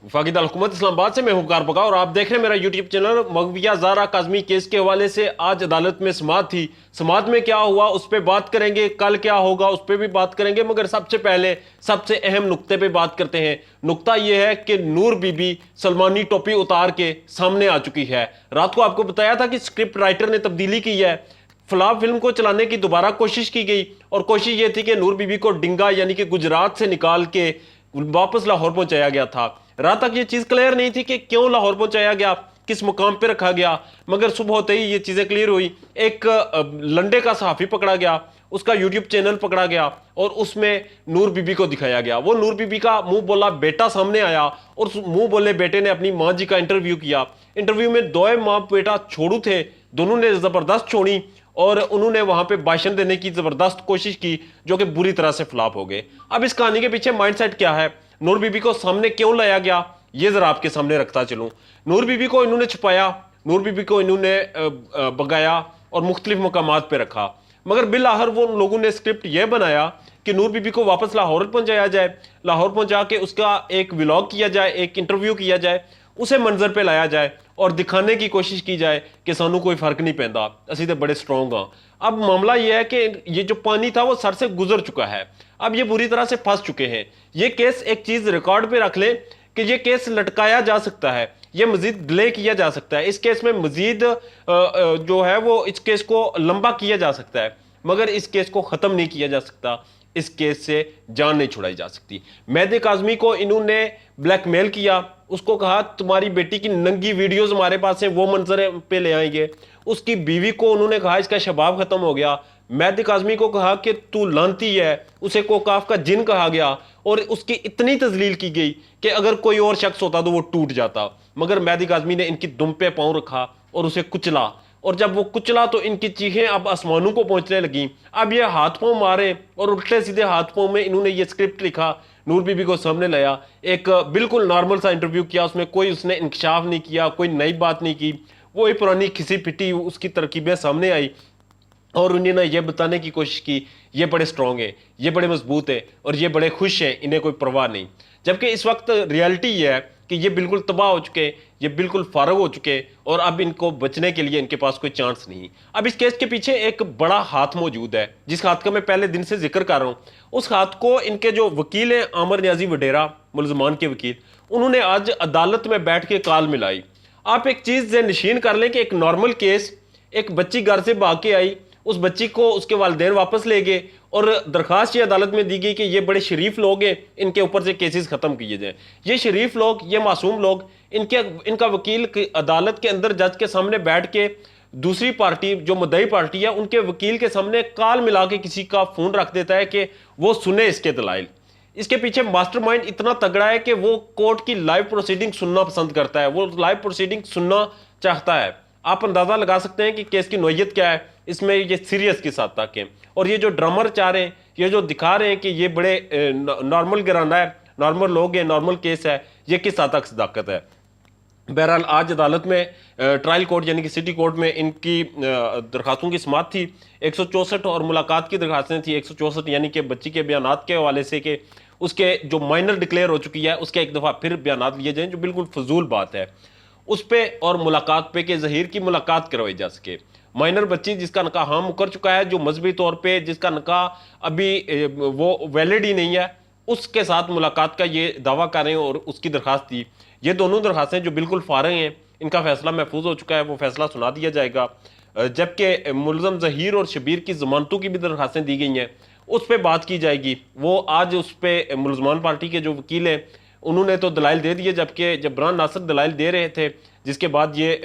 वफाकी दारुल हुकूमत इस्लामाबाद से मैं हूं कार बका और आप देख रहे हैं मेरा यूट्यूब चैनल। मगविया ज़ारा काज़मी केस के हवाले से आज अदालत में समाअत थी। समाअत में क्या हुआ उस पर बात करेंगे, कल क्या होगा उस पर भी बात करेंगे, मगर सबसे पहले सबसे अहम नुक्ते पे बात करते हैं। नुक्ता यह है कि नूर बीबी सलमानी टोपी उतार के सामने आ चुकी है। रात को आपको बताया था कि स्क्रिप्ट राइटर ने तब्दीली की है। फ्लॉप फिल्म को चलाने की दोबारा कोशिश की गई और कोशिश ये थी कि नूर बीबी को डिंगा यानी कि गुजरात से निकाल के वापस लाहौर पहुंचाया गया था। रात तक ये चीज क्लियर नहीं थी कि क्यों लाहौर पहुंचाया गया, किस मुकाम पे रखा गया, मगर सुबह होते ही ये चीजें क्लियर हुई। एक लंडे का सहाफी पकड़ा गया, उसका यूट्यूब चैनल पकड़ा गया और उसमें नूर बीबी को दिखाया गया। वो नूर बीबी का मुंह बोला बेटा सामने आया और उस मुंह बोले बेटे ने अपनी मां जी का इंटरव्यू किया। इंटरव्यू में दो मां बेटा छोड़ू थे, दोनों ने जबरदस्त छोड़ी और उन्होंने वहां पे भाषण देने की जबरदस्त कोशिश की जो कि बुरी तरह से फ्लॉप हो गए। अब इस कहानी के पीछे माइंडसेट क्या है, नूर बीबी को सामने क्यों लाया गया, ये जरा आपके सामने रखता चलूं। नूर बीबी को इन्होंने छुपाया, नूर बीबी को इन्होंने भगाया और मुख्तलिफ मकामात पे रखा, मगर बिलाहर वो लोगों ने स्क्रिप्ट यह बनाया कि नूर बीबी को वापस लाहौर पहुंचाया जाए, लाहौर पहुंचा के उसका एक व्लॉग किया जाए, एक इंटरव्यू किया जाए, उसे मंजर पे लाया जाए और दिखाने की कोशिश की जाए कि सानू कोई फर्क नहीं पैंदा, असी तो बड़े स्ट्रोंग हाँ। अब मामला यह है कि ये जो पानी था वो सर से गुजर चुका है, अब ये बुरी तरह से फंस चुके हैं। ये केस एक चीज रिकॉर्ड पे रख ले कि ये केस लटकाया जा सकता है, ये मजीद डिले किया जा सकता है, इस केस में मजीद जो है वो इस केस को लंबा किया जा सकता है, मगर इस केस को खत्म नहीं किया जा सकता। इस केस से जान नहीं छुड़ाई जा सकती। मेहदी काज़मी को इन्होंने ब्लैकमेल किया, उसको कहा तुम्हारी बेटी की नंगी वीडियोस हमारे पास है, वो मंजर पे ले आएंगे। उसकी बीवी को उन्होंने कहा इसका शबाब खत्म हो गया। मेहदी काज़मी को कहा कि तू लानती है, उसे कोकाफ का जिन कहा गया और उसकी इतनी तजलील की गई कि अगर कोई और शख्स होता तो वो टूट जाता, मगर मेहदी काज़मी ने इनकी दुम पे पांव रखा और उसे कुचला, और जब वो कुचला तो इनकी चीखें अब आसमानों को पहुंचने लगी। अब ये हाथ पांव मारे और उल्टे सीधे हाथ पांव में इन्होंने ये स्क्रिप्ट लिखा, नूर बीबी को सामने लाया, एक बिल्कुल नॉर्मल सा इंटरव्यू किया, उसमें कोई उसने इंकशाफ नहीं किया, कोई नई बात नहीं की, वही पुरानी खिसी पिटी उसकी तरकीबें सामने आई और उन्होंने ये बताने की कोशिश की ये बड़े स्ट्रांग है, ये बड़े मजबूत है और ये बड़े खुश हैं, इन्हें कोई परवाह नहीं। जबकि इस वक्त रियलिटी ये है कि ये बिल्कुल तबाह हो चुके, ये बिल्कुल फारग हो चुके और अब इनको बचने के लिए इनके पास कोई चांस नहीं। अब इस केस के पीछे एक बड़ा हाथ मौजूद है, जिस हाथ का मैं पहले दिन से जिक्र कर रहा हूं। उस हाथ को इनके जो वकील हैं आमिर नियाजी वडेरा, मुलजमान के वकील, उन्होंने आज अदालत में बैठ के काल मिलाई। आप एक चीज से नशीन कर लें कि एक नॉर्मल केस, एक बच्ची घर से भाग के आई, उस बच्ची को उसके वालिदैन वापस ले गए और दरखास्त ये अदालत में दी गई कि ये बड़े शरीफ लोग हैं, इनके ऊपर से केसेस खत्म किए जाएं। ये शरीफ लोग, ये मासूम लोग, इनका वकील अदालत के अंदर जज के सामने बैठ के दूसरी पार्टी जो मुद्दई पार्टी है उनके वकील के सामने काल मिला के किसी का फोन रख देता है कि वो सुने इसके दलाइल। इसके पीछे मास्टरमाइंड इतना तगड़ा है कि वो कोर्ट की लाइव प्रोसीडिंग सुनना पसंद करता है, वो लाइव प्रोसीडिंग सुनना चाहता है। आप अंदाजा लगा सकते हैं कि केस की नोयत क्या है, इसमें ये सीरियस के साथ तक है। और ये जो ड्रामर चाह रहे हैं, ये जो दिखा रहे हैं कि ये बड़े नॉर्मल गिराना है, नॉर्मल लोग हैं, नॉर्मल केस है, ये किस हद तक सदाकत है। बहरहाल आज अदालत में ट्रायल कोर्ट यानी कि सिटी कोर्ट में इनकी दरखास्तों की समाअत थी। 164 और मुलाकात की दरखास्तें थी 164, यानी कि बच्ची के बयानात के हवाले से कि उसके जो माइनर डिक्लेयर हो चुकी है उसके एक दफ़ा फिर बयानात लिए जाएं, जो बिल्कुल फजूल बात है उस पर, और मुलाकात पे कि जहीर की मुलाकात करवाई जा सके। माइनर बच्ची जिसका निकाह हाँ मुकर चुका है, जो मजहबी तौर पे जिसका निकाह अभी वो वैलिड ही नहीं है, उसके साथ मुलाकात का ये दावा कर रहे हैं और उसकी दरखास्त थी। ये दोनों दरखास्तें जो बिल्कुल फारग हैं, इनका फैसला महफूज हो चुका है, वो फैसला सुना दिया जाएगा। जबकि मुलजम जहीर और शबीर की जमानतों की भी दरखास्तें दी गई हैं, उस पर बात की जाएगी। वो आज उस पर मुलजमान पार्टी के जो वकील हैं उन्होंने तो दलाइल दे दिए, जबकि जबरान नासिर दलाइल दे रहे थे, जिसके बाद ये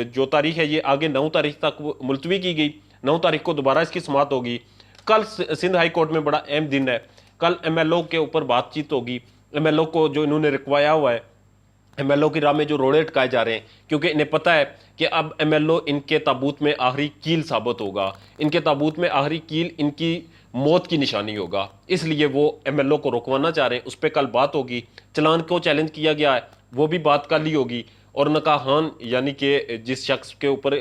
जो तारीख है ये आगे 9 तारीख तक मुलतवी की गई। 9 तारीख को दोबारा इसकी समाअत होगी। कल सिंध हाई कोर्ट में बड़ा अहम दिन है, कल MLO के ऊपर बातचीत होगी। MLO को जो इन्होंने रिकवाया हुआ है, MLO की राह में जो रोड़े अटकाए जा रहे हैं, क्योंकि इन्हें पता है कि अब MLO इनके ताबूत में आखिरी कील साबित होगा, इनके ताबूत में आखिरी कील इनकी मौत की निशानी होगा, इसलिए वो MLO को रोकवाना चाह रहे हैं। उस पर कल बात होगी। चलान को चैलेंज किया गया है, वो भी बात कल ही होगी। और नकाहान यानी कि जिस शख्स के ऊपर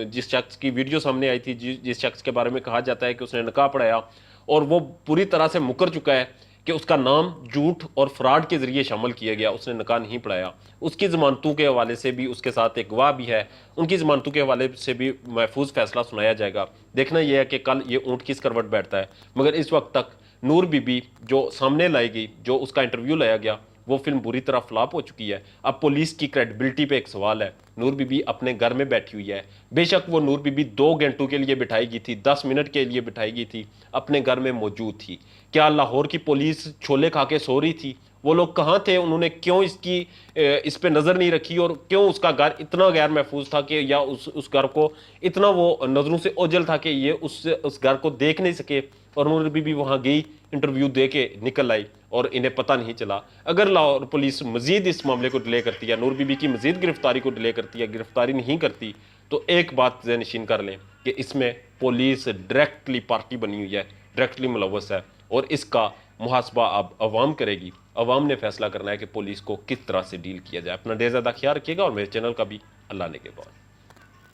जिस शख्स की वीडियो सामने आई थी, जिस शख्स के बारे में कहा जाता है कि उसने नकाह पढ़ाया और वो पूरी तरह से मुकर चुका है कि उसका नाम झूठ और फ्रॉड के जरिए शामिल किया गया, उसने निकाह नहीं पढ़ाया। उसकी जमानतों के हवाले से भी, उसके साथ एक गवाह भी है, उनकी जमानतों के हवाले से भी महफूज फैसला सुनाया जाएगा। देखना यह है कि कल ये ऊँट किस करवट बैठता है। मगर इस वक्त तक नूर बीबी जो सामने लाई गई, जो उसका इंटरव्यू लाया गया, वो फिल्म बुरी तरह फ्लॉप हो चुकी है। अब पुलिस की क्रेडिबिलिटी पे एक सवाल है। नूर बीबी अपने घर में बैठी हुई है, बेशक वो नूर बीबी 2 घंटों के लिए बिठाई गई थी, 10 मिनट के लिए बिठाई गई थी, अपने घर में मौजूद थी। क्या लाहौर की पुलिस छोले खा के सो रही थी? वो लोग कहाँ थे? उन्होंने क्यों इस पे नजर नहीं रखी? और क्यों उसका घर इतना गैर महफूज था कि, या उस घर को इतना वो नजरों से ओझल था कि ये उस घर को देख नहीं सके? और नूर बीबी वहां गई, इंटरव्यू दे के निकल आई और इन्हें पता नहीं चला। अगर लाहौर पुलिस मजीद इस मामले को डिले करती है, नूर बीबी की मजीद गिरफ्तारी को डिले करती है, गिरफ्तारी नहीं करती, तो एक बात ज़हनशीन कर लें कि इसमें पुलिस डायरेक्टली पार्टी बनी हुई है, डायरेक्टली मुलव्वस है, और इसका मुहासबा अब अवाम करेगी। अवाम ने फैसला करना है कि पुलिस को किस तरह से डील किया जाए। अपना ढेर ज़्यादा ख्याल रखिएगा और मेरे चैनल का भी अल्लाह ने के बाद।